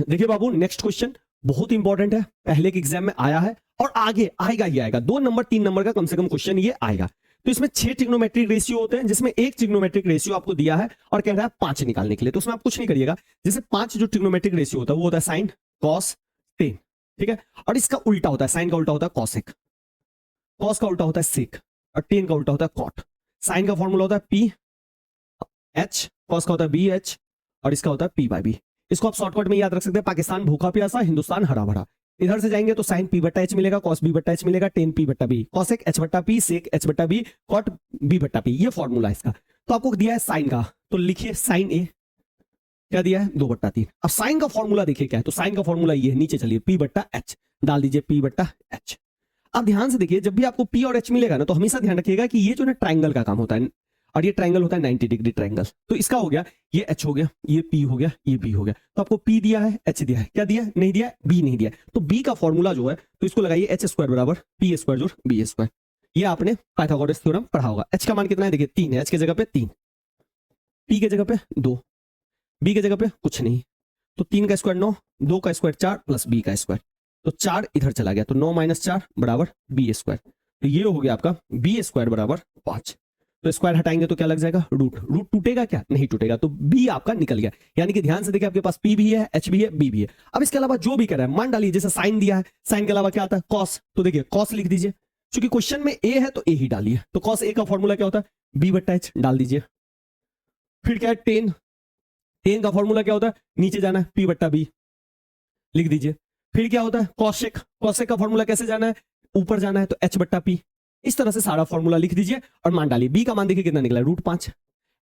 देखिए बाबू, next question बहुत important है, पहले के एग्जाम में आया है और आगे आएगा ही आएगा। 2 नंबर 3 नंबर का कम से कम क्वेश्चन ये आएगा। तो इसमें 6 ट्रिग्नोमेट्रिक रेशियो होते हैं, जिसमें एक ट्रिग्नोमेट्रिक रेशियो आपको दिया है और कह रहा है 5 निकालने के लिए। तो उसमें आप कुछ नहीं करिएगा, जैसे 5 जो ट्रिग्नोमेट्रिक रेशियो होता है वो होता है साइन कॉस टेन, ठीक है। और इसका उल्टा होता है, साइन का उल्टा होता है कॉसेक, कॉस का उल्टा होता है सेक और टेन का उल्टा होता है कॉट। साइन का फॉर्मूला होता है पी एच, कॉस का होता है बी एच और इसका होता है पी बाई बी। इसको आप शॉर्टकट में याद रख सकते हैं, पाकिस्तान भूखा प्यासा, हिंदुस्तान हरा भरा। इधर से जाएंगे तो साइन पी बट्टा एच मिलेगा, कॉस बी बट्टा एच मिलेगा, टेन पी बट्टा बी, कॉसेक एच बट्टा पी, सेक एच बट्टा बी, कॉट बी बट्टा पी। ये फॉर्मूला है इसका। तो आपको दिया है साइन का, तो लिखिए साइन ए, क्या दिया है 2/3। अब साइन का फॉर्मूला देखिए क्या है, तो साइन का फॉर्मूला ये है, नीचे चलिए पी बट्टा एच डाल दीजिए, पी बट्टा एच। अब ध्यान से देखिए, जब भी आपको पी और एच मिलेगा ना, तो हमेशा ध्यान रखिएगा कि ये जो ना ट्राइंगल का काम होता है, और ये ट्राइंगल होता है 90 डिग्री ट्राइंगल। तो इसका हो गया, ये एच हो गया, ये पी हो गया, ये बी हो गया। तो आपको पी दिया है, एच दिया है, क्या दिया है, नहीं दिया है, बी नहीं दिया है। तो बी का फॉर्मूला जो है, तो इसको लगाइए एच स्क्वायर बराबर पी स्क्वायर जोड़ बी स्क्वायर। ये आपने पाइथागोरस थ्योरम पढ़ा होगा। एच का मान कितना है, देखिए 3 है, एच की जगह पे 3, पी के जगह पे 2, बी के जगह पे कुछ नहीं। तो 3 का स्क्वायर 9, 2 का स्क्वायर 4 प्लस बी का स्क्वायर, तो 4 इधर चला गया, तो 9 - 4 बराबर बी स्क्वायर। तो ये हो गया आपका बी स्क्वायर बराबर 5। तो स्क्वायर हटाएंगे तो क्या लग जाएगा, रूट। रूट टूटेगा क्या, नहीं टूटेगा। तो बी आपका निकल गया। यानी कि ध्यान से देखिए, आपके पास पी भी है, एच भी है, बी भी है। अब इसके अलावा जो भी कर रहा है मान डालिए, जैसे साइन दिया है, साइन के अलावा क्या आता है, कॉस। तो देखिए कॉस लिख दीजिए, क्योंकि क्वेश्चन में ए है तो ए ही डालिए। तो कॉस ए का फॉर्मूला क्या होता है, बी बट्टा एच डाल दीजिए। फिर क्या है टेन, टेन का फॉर्मूला क्या होता है, नीचे जाना है, पी बट्टा बी लिख दीजिए। फिर क्या होता है कॉसेक, कॉसेक का फॉर्मूला कैसे जाना है, ऊपर जाना है, तो एच बट्टा पी। इस तरह से सारा फॉर्मूला लिख दीजिए और मान डालिए। बी का मान देखिए कितना निकला है, √5।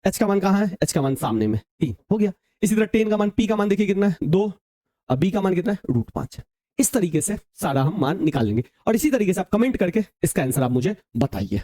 एच का मान कहां है, एच का मान सामने में 3 हो गया। इसी तरह टेन का मान, पी का मान देखिए कितना है 2 और बी का मान कितना है √5। इस तरीके से सारा हम मान निकाल लेंगे और इसी तरीके से आप कमेंट करके इसका आंसर आप मुझे बताइए।